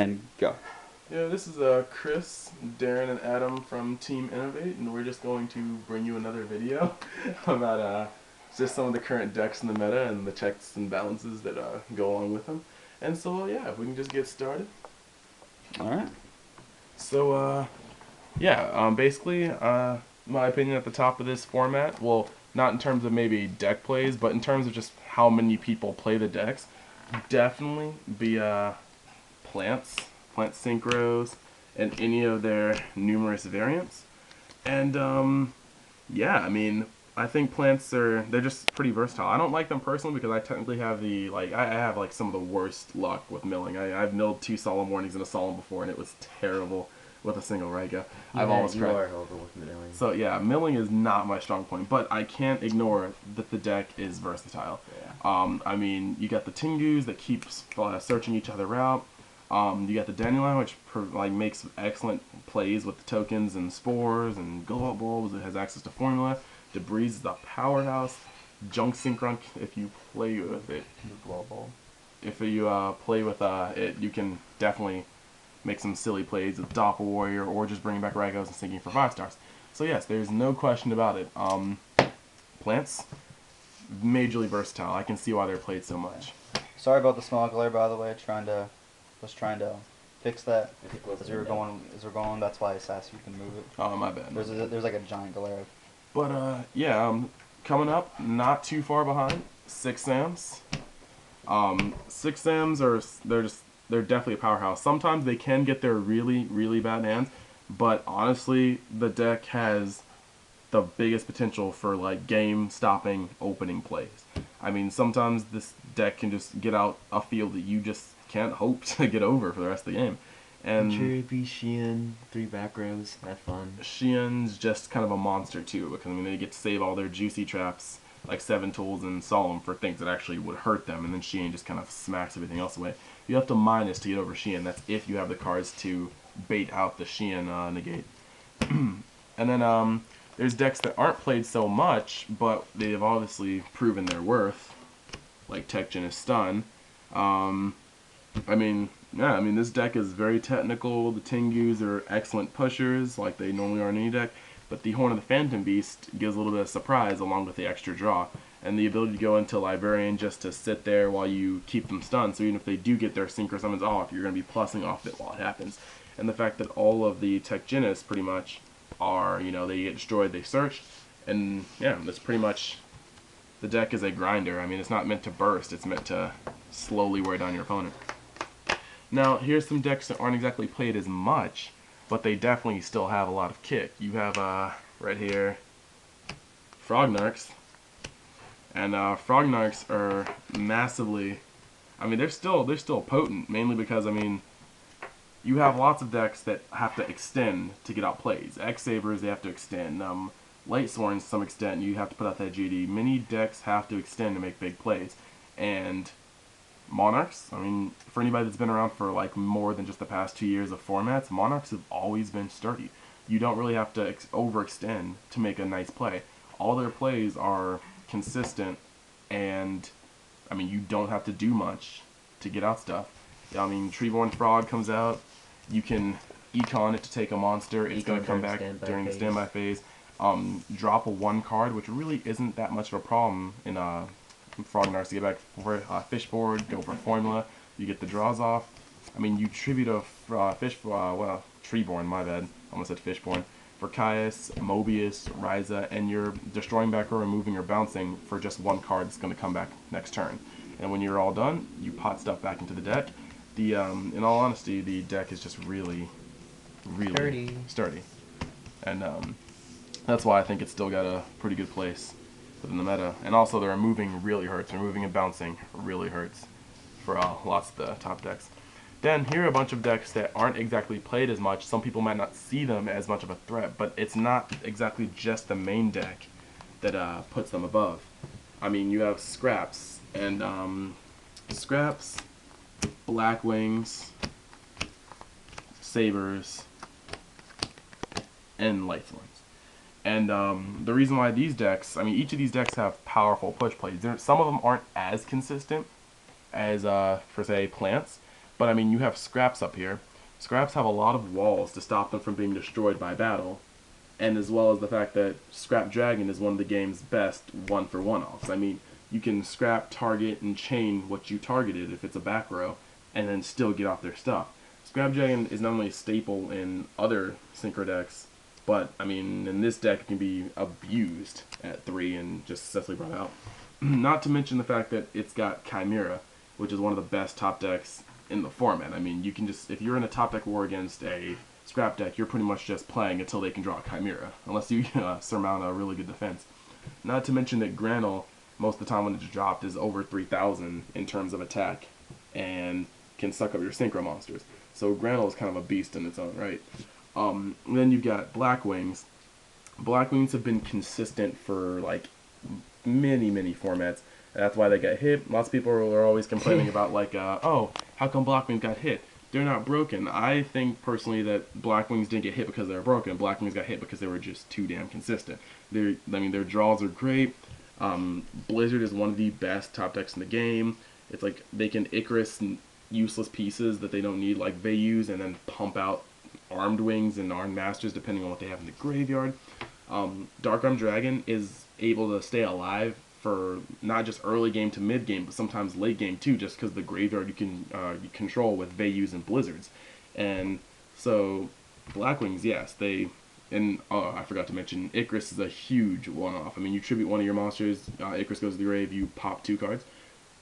And go. Yeah, this is Chris, Darren, and Adam from Team Innovate, and we're just going to bring you another video about just some of the current decks in the meta and the checks and balances that go along with them. And so, yeah, if we can just get started. Alright. So, basically, my opinion at the top of this format, well, not in terms of maybe deck plays, but in terms of just how many people play the decks, definitely be plants, plant synchros, and any of their numerous variants. And yeah, I mean, I think plants they're just pretty versatile. I don't like them personally because I technically have I have like some of the worst luck with milling. I've milled 2 solemn warnings in a solemn before, and it was terrible with a single Raiga. I've always you tried. are over with milling. So yeah, milling is not my strong point, but I can't ignore that the deck is versatile. Yeah. I mean, you got the Tingus that keep searching each other out. You got the Dandelion, which makes excellent plays with the tokens and spores and glow up bulbs. It has access to formula. Debris is the powerhouse. Junk Synchron, if you play with it, if you play with it, you can definitely make some silly plays with Doppel Warrior or just bringing back Ragos and sinking for 5 stars. So yes, there's no question about it. Plants, majorly versatile. I can see why they're played so much. Sorry about the small glare, by the way. Was trying to fix that. As we were going, that's why I asked if you can move it. Oh, my bad. There's like a giant glare. But yeah, coming up, not too far behind, 6Ams. 6Ams they're definitely a powerhouse. Sometimes they can get their really, really bad hands, but honestly, the deck has the biggest potential for like game-stopping opening plays. I mean, sometimes this deck can just get out a field that you just can't hope to get over for the rest of the game. And be Sheehan, 3 back rows, have fun. Sheehan's just kind of a monster too, because I mean they get to save all their juicy traps like 7 tools and Solemn for things that actually would hurt them, and then Sheehan just kind of smacks everything else away. You have to minus to get over Sheehan. That's if you have the cards to bait out the Sheehan negate. And then there's decks that aren't played so much, but they have obviously proven their worth, like Tech Gen is Stun. I mean, this deck is very technical. The Tingus are excellent pushers, like they normally are in any deck. But the Horn of the Phantom Beast gives a little bit of surprise along with the extra draw. And the ability to go into Librarian just to sit there while you keep them stunned. So even if they do get their Synchro Summons off, you're going to be plussing off it while it happens. And the fact that all of the Tech Genis pretty much are, they get destroyed, they search. And yeah, that's pretty much, the deck is a grinder. I mean, it's not meant to burst, it's meant to slowly wear down your opponent. Now, here's some decks that aren't exactly played as much, but they definitely still have a lot of kick. You have, right here, Frognarks. And Frognarks are massively, I mean, they're still potent, mainly because, I mean, you have lots of decks that have to extend to get out plays. X-Sabers, they have to extend. Lightsworn, to some extent, you have to put out that GD. Many decks have to extend to make big plays. And Monarchs, I mean, for anybody that's been around for like more than just the past 2 years of formats, Monarchs have always been sturdy. You don't really have to overextend to make a nice play. All their plays are consistent, and I mean, you don't have to do much to get out stuff. I mean, Treeborn Frog comes out, you can econ it to take a monster, it's going to come back during the standby phase. Drop a 1 card, which really isn't that much of a problem in Frognarks to get back for Fishboard, go for formula, you get the draws off. I mean, you tribute a Treeborn, my bad, almost said Fishborn, for Caius, Mobius, Ryza, and you're destroying back row, removing or bouncing for just 1 card that's going to come back next turn. And when you're all done, you pot stuff back into the deck. In all honesty, the deck is just really, really sturdy. And that's why I think it's still got a pretty good place within the meta. And also the removing really hurts. Removing and bouncing really hurts for lots of the top decks. Then here are a bunch of decks that aren't exactly played as much. Some people might not see them as much of a threat, but it's not exactly just the main deck that puts them above. I mean, you have Scraps, and Scraps, Blackwings, Sabers, and Lightsworns. And the reason why these decks, I mean, each of these decks have powerful push plays. Some of them aren't as consistent as, for say, plants, But I mean, you have Scraps up here. Scraps have a lot of walls to stop them from being destroyed by battle, and as well as the fact that Scrap Dragon is one of the game's best one-for-one offs. I mean, you can scrap, target, and chain what you targeted if it's a back row, and then still get off their stuff. Scrap Dragon is not only a staple in other synchro decks, but I mean, in this deck it can be abused at 3 and just successfully brought out. Not to mention the fact that it's got Chimera, which is one of the best top decks in the format. I mean, you can just, if you're in a top deck war against a scrap deck, you're pretty much just playing until they can draw a Chimera, unless you surmount a really good defense. Not to mention that Granule, most of the time when it's dropped, is over 3,000 in terms of attack, and can suck up your synchro monsters. So Granule is kind of a beast in its own right. Then you've got Black Wings. Black Wings have been consistent for like many formats. That's why they got hit. Lots of people are always complaining about like, oh, how come Black Wings got hit? They're not broken. I think personally that Black Wings didn't get hit because they were broken. Black Wings got hit because they were just too damn consistent. I mean, their draws are great. Blizzard is one of the best top decks in the game. It's like they can Icarus useless pieces that they don't need, like they use, and then pump out Armed Wings and Armed Masters depending on what they have in the graveyard. Dark Armed Dragon is able to stay alive for not just early game to mid game, but sometimes late game too, just because the graveyard you can you control with Vayus and Blizzards. And so Black Wings, yes, and I forgot to mention, Icarus is a huge one-off. I mean, you tribute one of your monsters, Icarus goes to the grave, you pop 2 cards.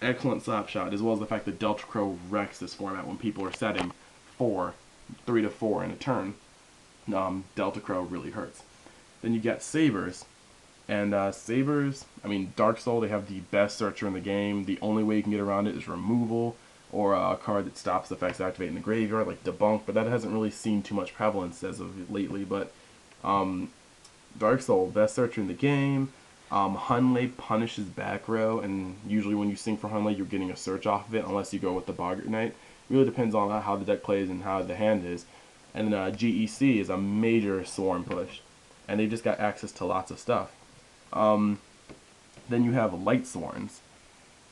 Excellent slap shot, as well as the fact that Delta Crow wrecks this format when people are setting 3 to 4 in a turn. Delta Crow really hurts. Then you got Sabers. And Sabers, I mean, Dark Soul, they have the best searcher in the game. The only way you can get around it is removal, or a card that stops effects activating the graveyard, like Debunk, but that hasn't really seen too much prevalence as of lately. But Dark Soul, best searcher in the game. Hunley punishes back row, and usually when you sync for Hunley, you're getting a search off of it, unless you go with the Boggart Knight. Really depends on how the deck plays and how the hand is. And then GEC is a major swarm push, and they just got access to lots of stuff. Then you have Light Sworns.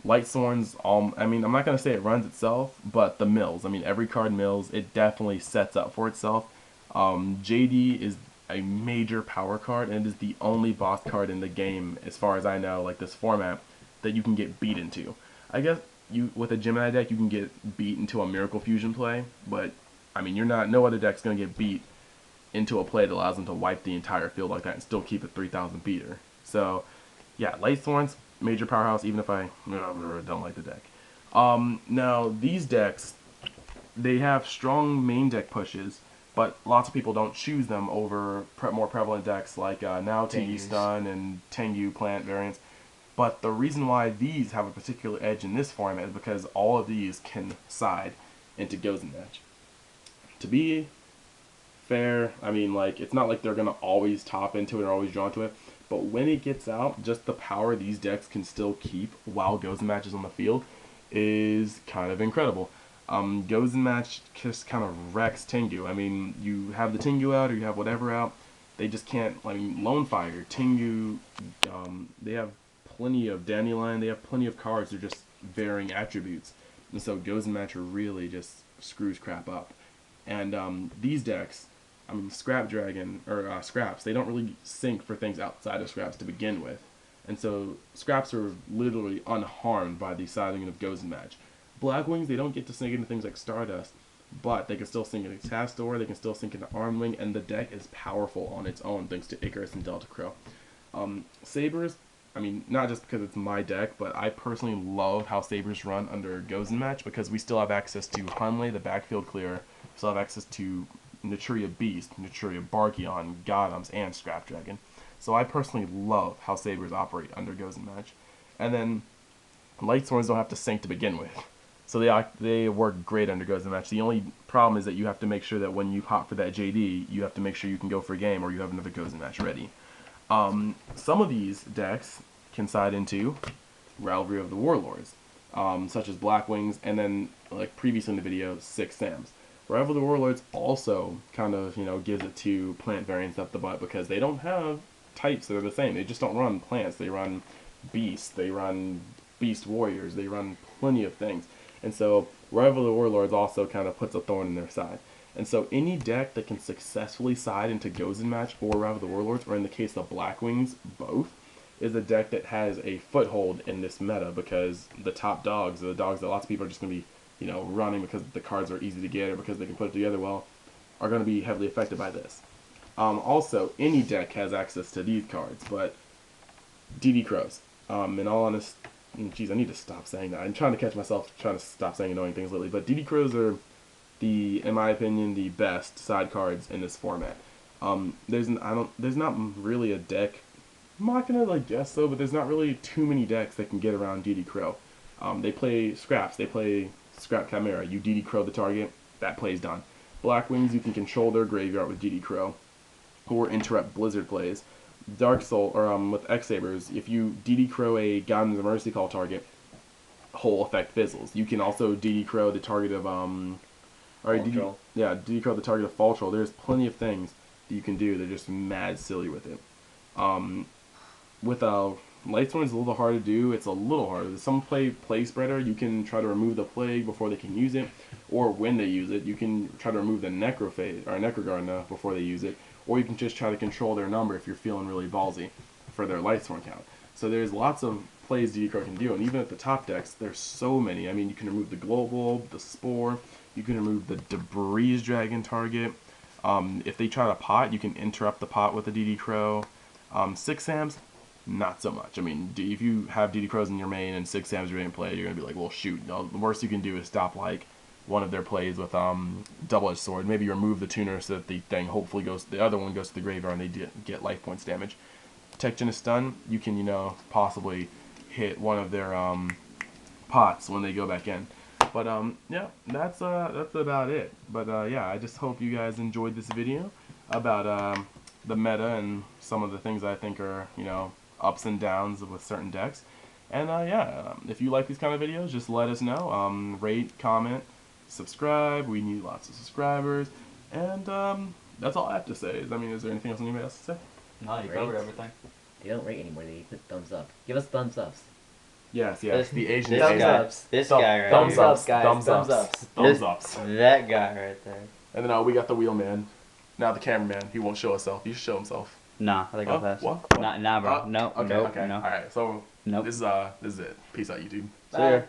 Light Sworns, I mean, I'm not going to say it runs itself, but the mills. I mean, every card mills. It definitely sets up for itself. JD is a major power card, and it is the only boss card in the game, as far as I know, like this format, that you can get beat into. I guess with a Gemini deck, you can get beat into a Miracle Fusion play, but I mean, no other deck's going to get beat into a play that allows them to wipe the entire field like that and still keep a 3,000 beater. So, yeah, Light Sworns, major powerhouse, even if I don't like the deck. Now, these decks, they have strong main deck pushes, but lots of people don't choose them over more prevalent decks like now Tengu Stun and Tengu Plant variants. But the reason why these have a particular edge in this format is because all of these can side into Gozen Match. To be fair, I mean, like, it's not like they're going to always top into it or always drawn to it, but when it gets out, just the power these decks can still keep while Gozen Match is on the field is kind of incredible. Gozen Match just kind of wrecks Tengu. I mean, you have the Tengu out or you have whatever out, they just can't. I mean, Lone Fire, Tengu, they have plenty of Dandelion, they have plenty of cards, they're just varying attributes. And so Gozen Match really just screws crap up. And these decks, I mean, Scrap Dragon, or Scraps, they don't really sync for things outside of Scraps to begin with. And so Scraps are literally unharmed by the siding of Gozen Match. Black Wings, they don't get to sync into things like Stardust, but they can still sync into Castor, they can still sync into Armed Wing, and the deck is powerful on its own thanks to Icarus and Delta Crow. Sabers, I mean, not just because it's my deck, but I personally love how Sabers run under Gozen Match because we still have access to Hunley, the backfield clearer, we still have access to Naturia Beast, Naturia Barkion, Gothams, and Scrap Dragon. So I personally love how Sabers operate under Gozen Match. And then Light Sworns don't have to sync to begin with. So they work great under Gozen Match. The only problem is that you have to make sure that when you pop for that JD, you have to make sure you can go for a game or you have another Gozen Match ready. Some of these decks can side into Rivalry of the Warlords, such as Black Wings, and then, like previously in the video, 6 Sams. Rival of the Warlords also kind of, gives it to plant variants up the butt because they don't have types that are the same. They just don't run plants. They run beasts. They run beast warriors. They run plenty of things. And so Rival of the Warlords also kind of puts a thorn in their side. And so any deck that can successfully side into Gozen Match or Rival of the Warlords, or in the case of Blackwings, both, is a deck that has a foothold in this meta, because the top dogs, or the dogs that lots of people are just going to be, running because the cards are easy to get or because they can put it together well, are going to be heavily affected by this. Also, any deck has access to these cards, but DD Crows. In all honesty, geez, I need to stop saying that. I'm trying to catch myself trying to stop saying annoying things lately, but DD Crows are in my opinion, the best side cards in this format. There's not really a deck. I'm not gonna guess so, but there's not really too many decks that can get around DD Crow. They play scraps. They play Scrap Chimera. You DD Crow the target, that play's done. Blackwings, you can control their graveyard with DD Crow, or interrupt Blizzard plays. Dark Soul, or with X Sabers, if you DD Crow a Guidance of Mercy Call target, whole effect fizzles. You can also DD Crow the target of DD Crow the target of Fall Troll. There's plenty of things that you can do. They're just mad silly with it. With Lightsworn, it's a little hard to do. It's a little harder. Some play Plague Spreader. You can try to remove the plague before they can use it, or when they use it, you can try to remove the Necrophage or Necrogarden before they use it, or you can just try to control their number if you're feeling really ballsy for their Lightsworn count. So there's lots of plays DD Crow can do, and even at the top decks, there's so many. I mean, you can remove the Global, the Spore, you can remove the Debris Dragon target. If they try to pot, you can interrupt the pot with a DD Crow. 6 Sams, not so much. I mean, if you have DD Crows in your main and 6 Sams are in play, you're going to be like, well, shoot. No, the worst you can do is stop one of their plays with Double-Edged Sword. Maybe remove the tuner so that the thing hopefully the other one goes to the graveyard and they get life points damage. Protection is stun, you can, possibly hit one of their pots when they go back in. But yeah, that's about it. But yeah, I just hope you guys enjoyed this video about the meta and some of the things I think are, ups and downs with certain decks. And yeah, if you like these kind of videos, just let us know. Rate, comment, subscribe. We need lots of subscribers. And that's all I have to say. I mean, is there anything else anybody else to say? No, you covered everything. They don't rate anymore. They put thumbs up. Give us thumbs ups. Yes, This- the Asian this thumbs guy. ups. This guy right Thumbs here. ups, guys. thumbs Thumbs ups, ups. thumbs ups. That guy right there. And then we got the wheelman. Now the cameraman. He won't show himself. He should show himself. Nah, I think I'll pass. What? Nah, bro. No, Okay, nope, okay. no. All right. So Nope. this is it. Peace out, YouTube. See ya.